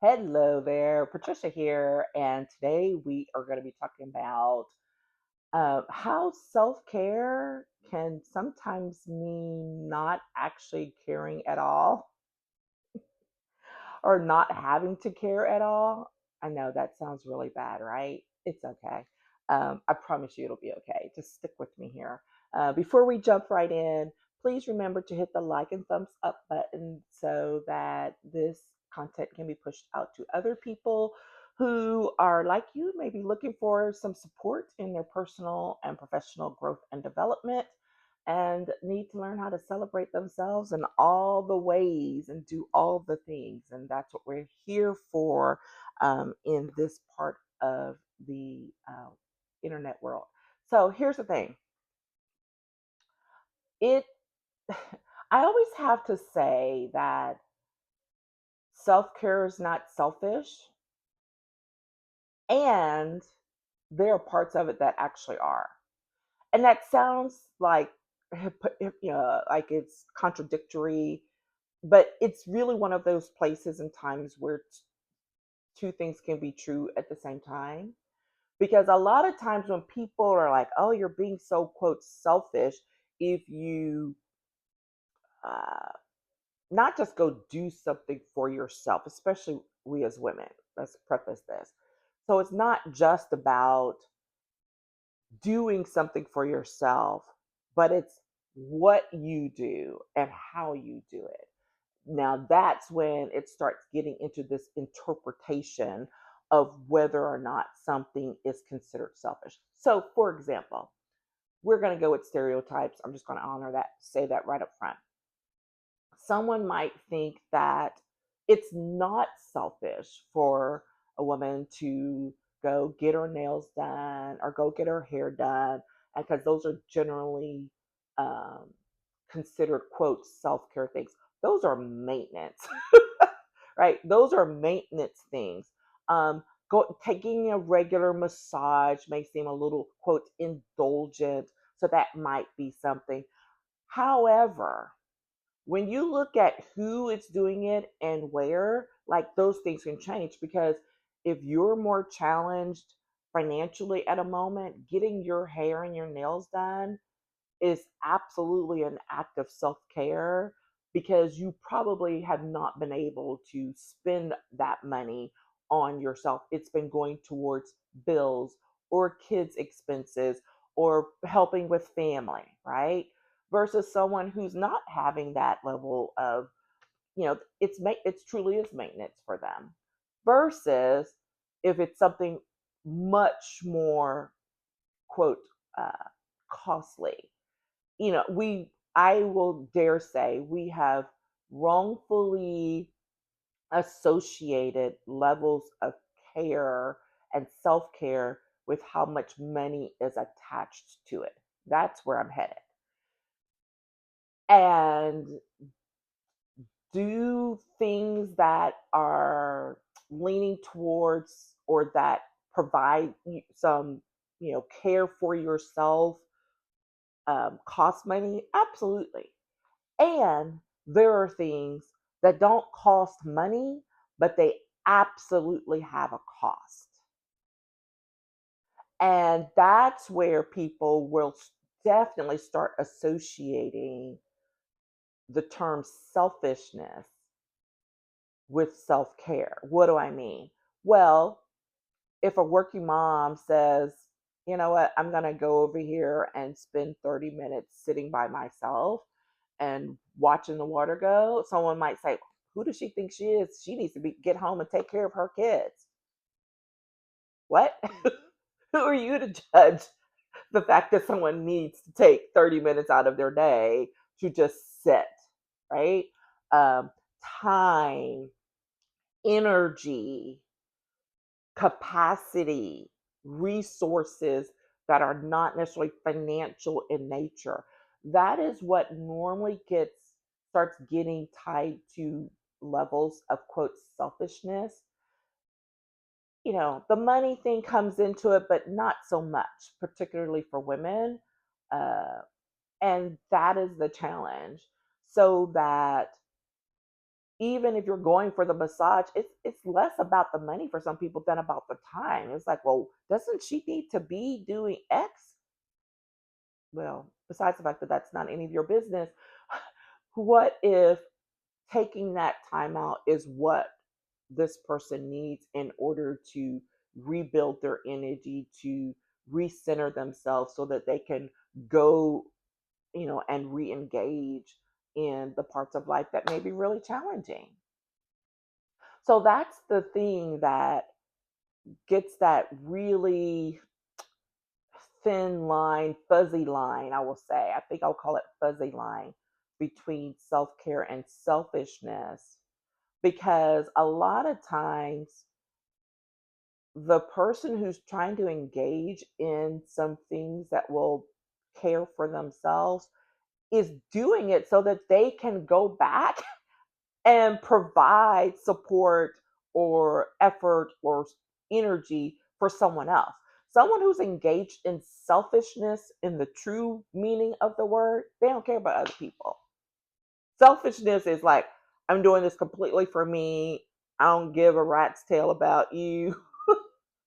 Hello there, Patricia here, and today we are going to be talking about how self care can sometimes mean not actually caring at all or not having to care at all. I know that sounds really bad, right? It's okay. I promise you it'll be okay. Just stick with me here. Before we jump right in, please remember to hit the like and thumbs up button so that this content can be pushed out to other people who are like you, maybe looking for some support in their personal and professional growth and development and need to learn how to celebrate themselves in all the ways and do all the things. And that's what we're here for in this part of the internet world. So here's the thing it, I always have to say that self care is not selfish, and there are parts of it that actually are. And that sounds like like it's contradictory, but it's really one of those places and times where two things can be true at the same time. Because a lot of times when people are like, oh, you're being so, quote, selfish, if you uh, not just go do something for yourself, especially we as women, let's preface this. So it's not just about doing something for yourself, but it's what you do and how you do it. Now that's when it starts getting into this interpretation of whether or not something is considered selfish. So, for example, we're going to go with stereotypes. I'm just going to honor that, say that right up front. Someone might think that it's not selfish for a woman to go get her nails done or go get her hair done, because those are generally um, considered, quote, self-care things. Those are maintenance. Right? Those are maintenance things. Taking a regular massage may seem a little, quote, indulgent, so that might be something. However, when you look at who it's doing it and where, like, those things can change, because if you're more challenged financially at a moment, getting your hair and your nails done is absolutely an act of self care, because you probably have not been able to spend that money on yourself. It's been going towards bills or kids' expenses or helping with family, right? Versus someone who's not having that level of, it's truly is maintenance for them. Versus if it's something much more, quote, uh, costly. I will dare say we have wrongfully associated levels of care and self-care with how much money is attached to it. That's where I'm headed. And do things that are leaning towards or that provide some, care for yourself, cost money? Absolutely. And there are things that don't cost money, but they absolutely have a cost. And that's where people will definitely start associating the term selfishness with self care. What do I mean? Well, if a working mom says, you know what, I'm going to go over here and spend 30 minutes sitting by myself and watching the water go, someone might say, who does she think she is? She needs to get home and take care of her kids. What? Who are you to judge the fact that someone needs to take 30 minutes out of their day to just sit, right? Um, Time, energy, capacity, resources that are not necessarily financial in nature. That is what normally starts getting tied to levels of, quote, selfishness. The money thing comes into it, but not so much, particularly for women. Uh, and that is the challenge. So that even if you're going for the massage, it's less about the money for some people than about the time. It's like, well, doesn't she need to be doing X? Well, besides the fact that that's not any of your business, what if taking that time out is what this person needs in order to rebuild their energy, to recenter themselves so that they can go, and re-engage in the parts of life that may be really challenging. So that's the thing that gets that really thin line, fuzzy line, I will say. I think I'll call it fuzzy line between self-care and selfishness, because a lot of times the person who's trying to engage in some things that will care for themselves is doing it so that they can go back and provide support or effort or energy for someone else. Someone who's engaged in selfishness in the true meaning of the word, they don't care about other people. Selfishness is like, I'm doing this completely for me. I don't give a rat's tail about you,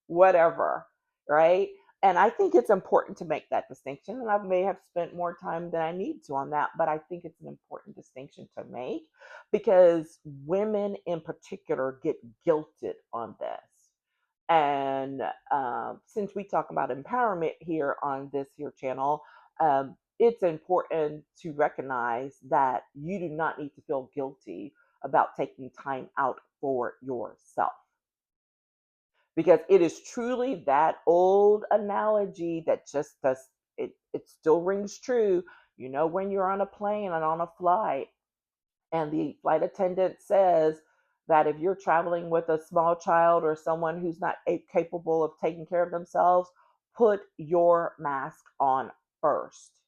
whatever, right? And I think it's important to make that distinction. And I may have spent more time than I need to on that, but I think it's an important distinction to make because women in particular get guilted on this. And since we talk about empowerment here on this here channel, it's important to recognize that you do not need to feel guilty about taking time out for yourself, because it is truly that old analogy that just does it still rings true. When you're on a plane and on a flight and the flight attendant says that if you're traveling with a small child or someone who's not capable of taking care of themselves, put your mask on first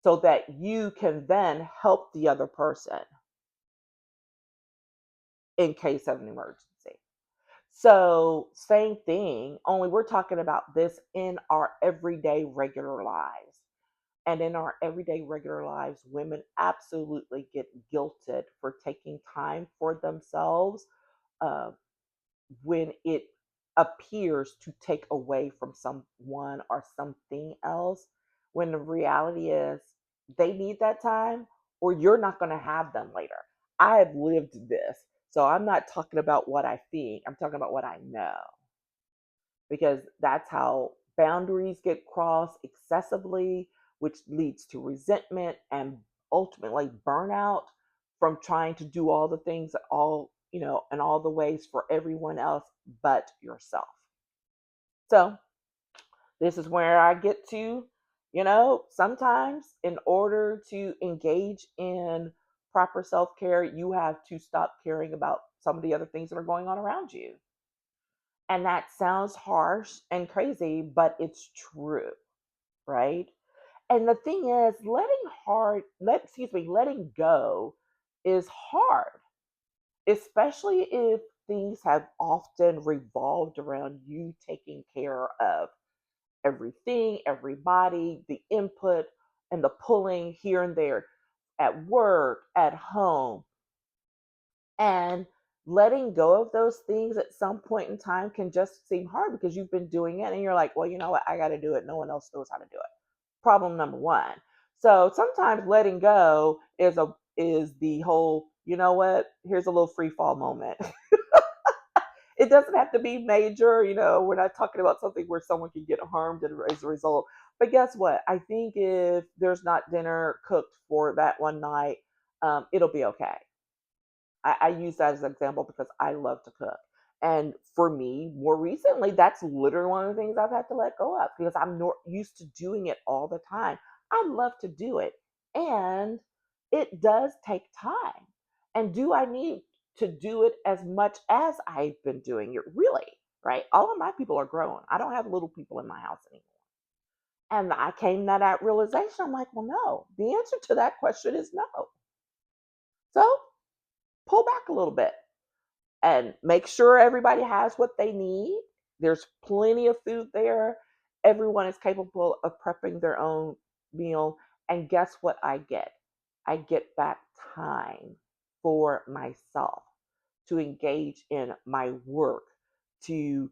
so that you can then help the other person in case of an emergency. So, same thing, only we're talking about this in our everyday regular lives. And in our everyday regular lives, women absolutely get guilted for taking time for themselves uh, when it appears to take away from someone or something else, when the reality is they need that time or you're not going to have them later. I have lived this. So I'm not talking about what I think, I'm talking about what I know, because that's how boundaries get crossed excessively, which leads to resentment and ultimately burnout from trying to do all the things that in all the ways for everyone else but yourself. So this is where I get to, sometimes in order to engage in proper self-care, you have to stop caring about some of the other things that are going on around you. And that sounds harsh and crazy, but it's true, right? And the thing is, letting go is hard, especially if things have often revolved around you taking care of everything, everybody, the input and the pulling here and there at work, at home. And letting go of those things at some point in time can just seem hard because you've been doing it and you're like, well, you know what? I got to do it. No one else knows how to do it. Problem number one. So sometimes letting go is the whole, you know what? Here's a little free fall moment. It doesn't have to be major. We're not talking about something where someone can get harmed as a result. But guess what? I think if there's not dinner cooked for that one night, it'll be okay. I use that as an example because I love to cook. And for me, more recently, that's literally one of the things I've had to let go of because I'm not used to doing it all the time. I love to do it. And it does take time. And do I need to do it as much as I've been doing it? Really? Right? All of my people are grown. I don't have little people in my house anymore. And I came to that realization. I'm like, well, no. The answer to that question is no. So pull back a little bit and make sure everybody has what they need. There's plenty of food there. Everyone is capable of prepping their own meal. And guess what I get? I get back time. for myself, to engage in my work, to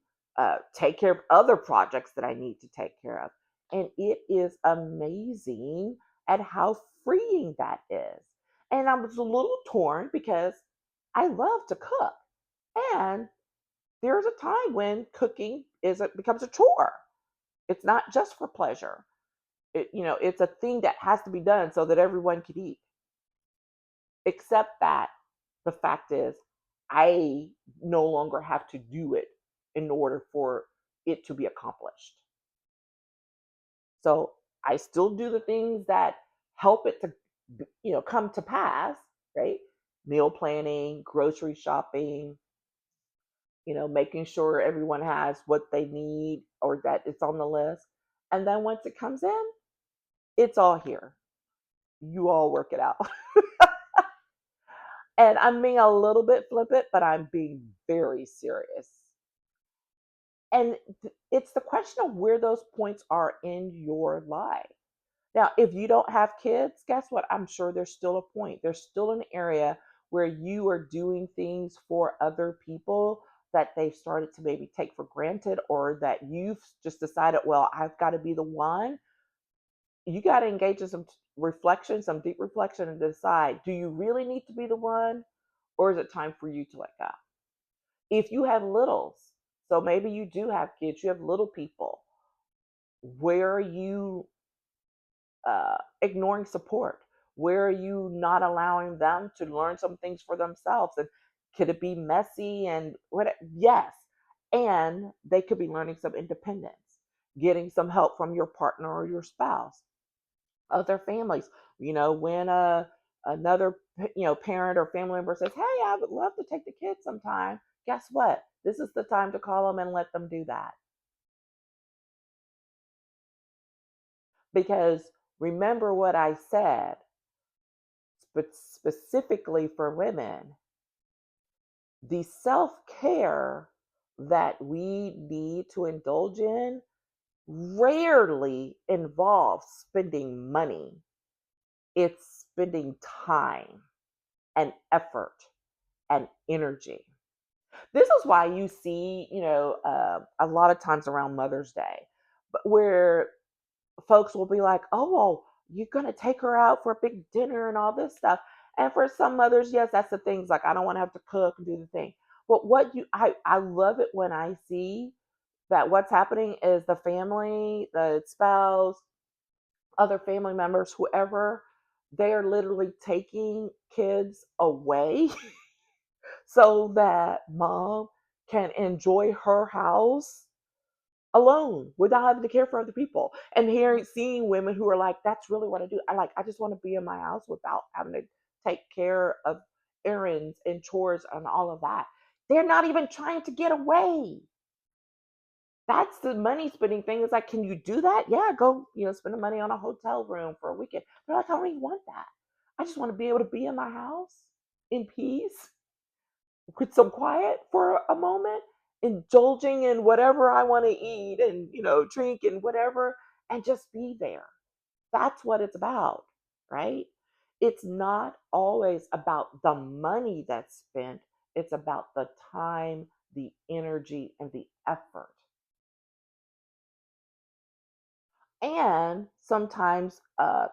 take care of other projects that I need to take care of. And it is amazing at how freeing that is. And I was a little torn because I love to cook. And there's a time when cooking becomes a chore. It's not just for pleasure. It's a thing that has to be done so that everyone can eat. Except that the fact is, I no longer have to do it in order for it to be accomplished. So I still do the things that help it to, come to pass, right? Meal planning, grocery shopping, making sure everyone has what they need or that it's on the list. And then once it comes in, it's all here. You all work it out. And I'm being a little bit flippant, but I'm being very serious. And it's the question of where those points are in your life. Now, if you don't have kids, guess what? I'm sure there's still a point. There's still an area where you are doing things for other people that they've started to maybe take for granted, or that you've just decided, well, I've got to be the one. You got to engage in some reflection, some deep reflection, and decide, do you really need to be the one, or is it time for you to let go? If you have littles, so maybe you do have kids, you have little people, where are you ignoring support? Where are you not allowing them to learn some things for themselves? And could it be messy and what? Yes. And they could be learning some independence, getting some help from your partner or your spouse, other families. When another parent or family member says, "Hey, I would love to take the kids sometime." Guess what? This is the time to call them and let them do that. Because remember what I said, but specifically for women, the self care that we need to indulge in rarely involves spending money. It's spending time and effort and energy. This is why you see, a lot of times around Mother's Day, but where folks will be like, "Oh, well, you're gonna take her out for a big dinner and all this stuff." And for some mothers, yes, that's the things like I don't want to have to cook and do the thing. But I love it when I see that what's happening is the family, the spouse, other family members, whoever, they are literally taking kids away so that mom can enjoy her house alone without having to care for other people. And seeing women who are like, that's really what I do. I just want to be in my house without having to take care of errands and chores and all of that. They're not even trying to get away. That's the money spending thing. It's like, can you do that? Yeah, go, spend the money on a hotel room for a weekend. They're like, I don't even want that. I just want to be able to be in my house in peace with some quiet for a moment, indulging in whatever I want to eat and, drink and whatever, and just be there. That's what it's about, right? It's not always about the money that's spent, it's about the time, the energy, and the effort. And sometimes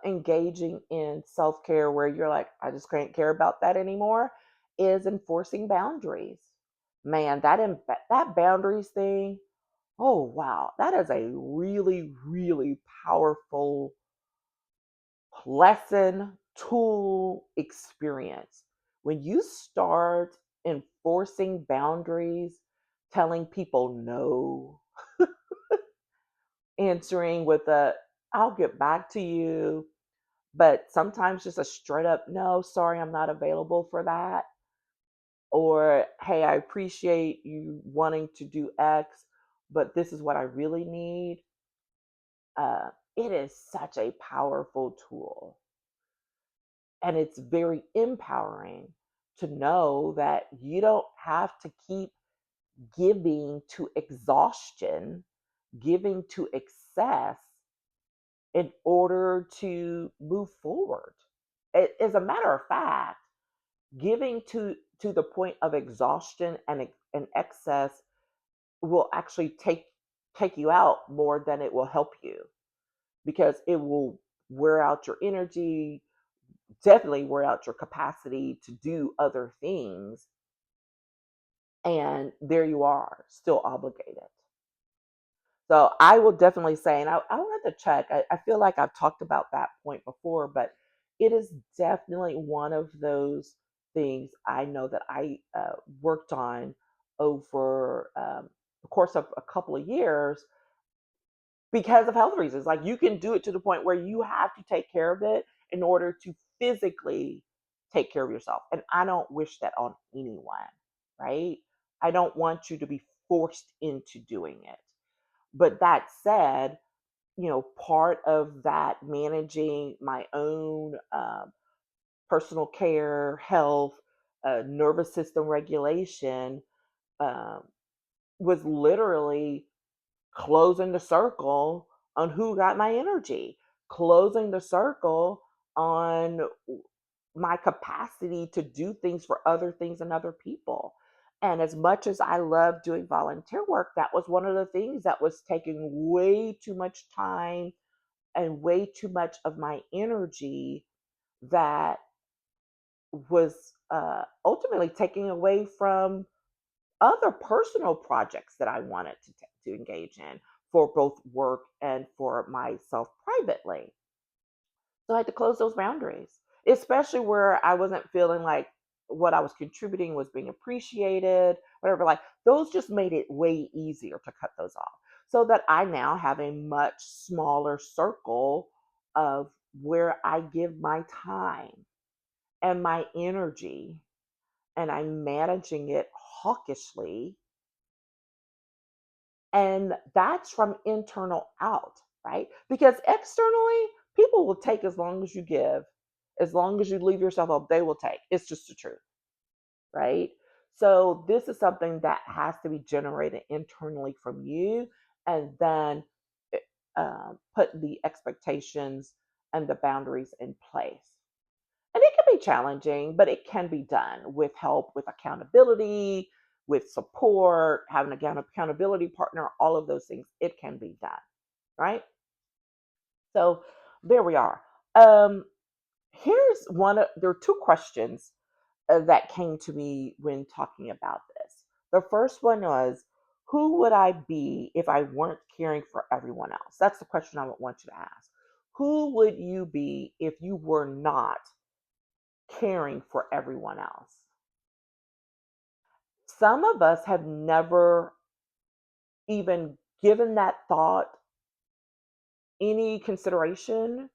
engaging in self care where you're like, I just can't care about that anymore, is enforcing boundaries. Man, that boundaries thing, oh wow, that is a really, really powerful lesson, tool, experience. When you start enforcing boundaries, telling people no, answering with a, I'll get back to you, but sometimes just a straight up, no, sorry, I'm not available for that. Or, hey, I appreciate you wanting to do X, but this is what I really need. It is such a powerful tool. And it's very empowering to know that you don't have to keep giving to exhaustion, giving to excess in order to move forward. As a matter of fact, Giving to the point of exhaustion and excess will actually take you out more than it will help you, because it will wear out your energy, definitely wear out your capacity to do other things, and there you are, still obligated. So I will definitely say, and I'll have to check. I feel like I've talked about that point before, but it is definitely one of those things I know that I worked on over the course of a couple of years because of health reasons. Like, you can do it to the point where you have to take care of it in order to physically take care of yourself. And I don't wish that on anyone, right? I don't want you to be forced into doing it. But that said, part of that managing my own personal care, health, nervous system regulation um, was literally closing the circle on who got my energy, closing the circle on my capacity to do things for other things and other people. And as much as I love doing volunteer work, that was one of the things that was taking way too much time and way too much of my energy, that was ultimately taking away from other personal projects that I wanted to engage in for both work and for myself privately. So I had to close those boundaries, especially where I wasn't feeling like what I was contributing was being appreciated, whatever. Like, those just made it way easier to cut those off, so that I now have a much smaller circle of where I give my time and my energy, and I'm managing it hawkishly. And that's from internal out, right? Because externally, people will take as long as you give, as long as you leave yourself up, they will take. It's just the truth, right? So this is something that has to be generated internally from you, and then put the expectations and the boundaries in place. And it can be challenging, but it can be done with help, with accountability, with support, having an accountability partner, all of those things. It can be done, right? So there we are. Um, Here's there are two questions that came to me when talking about this. The first one was, who would I be if I weren't caring for everyone else? That's the question I would want you to ask. Who would you be if you were not caring for everyone else? Some of us have never even given that thought any consideration.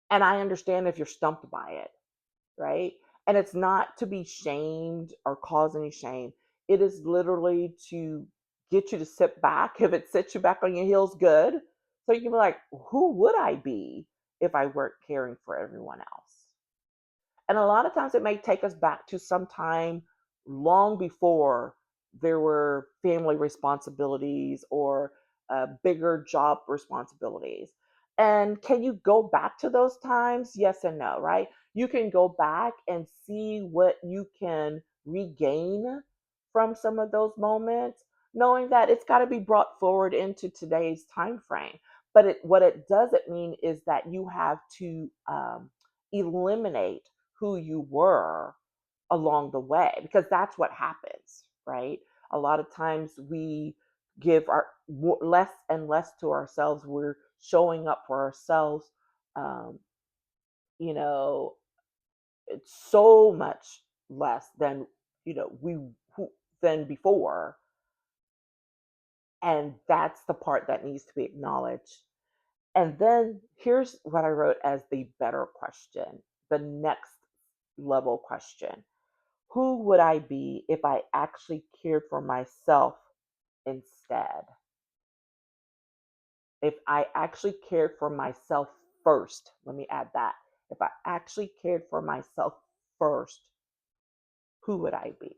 And I understand if you're stumped by it, right? And it's not to be shamed or cause any shame. It is literally to get you to sit back. If it sits you back on your heels, good. So you can be like, who would I be if I weren't caring for everyone else? And a lot of times it may take us back to some time long before there were family responsibilities or bigger job responsibilities. And can you go back to those times? Yes and no, right? You can go back and see what you can regain from some of those moments, knowing that it's got to be brought forward into today's time frame. But what it doesn't mean is that you have to eliminate who you were along the way, because that's what happens, right? A lot of times we give our less and less to ourselves. We're showing up for ourselves, um, you know, it's so much less than we who, than before, and that's the part that needs to be acknowledged. And then here's what I wrote as the better question, the next level question. Who would I be if I actually cared for myself instead? If I actually cared for myself first, let me add that. If I actually cared for myself first, who would I be?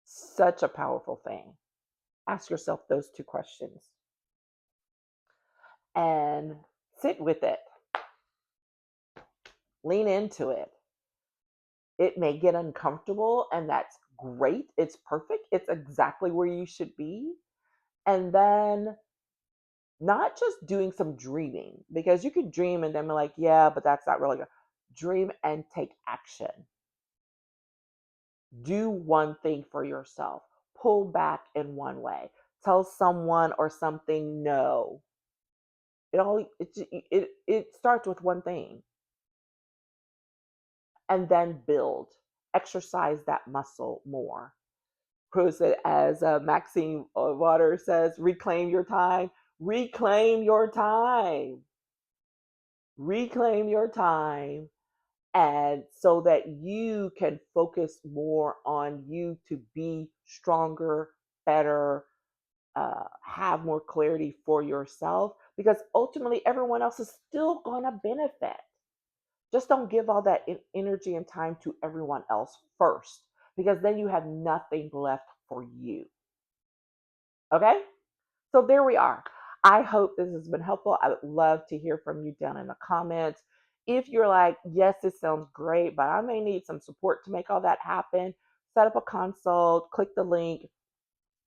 Such a powerful thing. Ask yourself those two questions and sit with it, lean into it, It may get uncomfortable, and that's great. It's perfect. It's exactly where you should be. And then not just doing some dreaming, because you could dream and then be like, yeah, but that's not really good. Dream and take action. Do one thing for yourself. Pull back in one way. Tell someone or something no. It starts with one thing, and then build. Exercise that muscle more. Proves it as Maxine Waters says, reclaim your time. Reclaim your time. Reclaim your time, and so that you can focus more on you to be stronger, better, have more clarity for yourself, because ultimately everyone else is still going to benefit. Just don't give all that energy and time to everyone else first, because then you have nothing left for you. Okay? So there we are. I hope this has been helpful. I would love to hear from you down in the comments. If you're like, yes, this sounds great, but I may need some support to make all that happen, set up a consult, click the link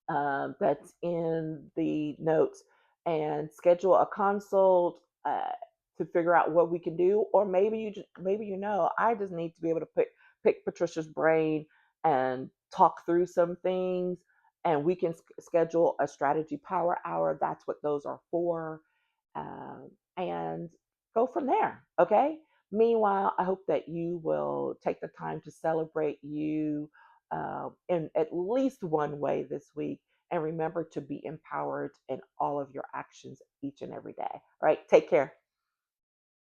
that's in the notes, and schedule a consult to figure out what we can do. Or maybe I just need to be able to pick Patricia's brain and talk through some things, and we can schedule a strategy power hour. That's what those are for, and go from there. Okay. Meanwhile, I hope that you will take the time to celebrate you in at least one way this week, and remember to be empowered in all of your actions each and every day. All right, take care.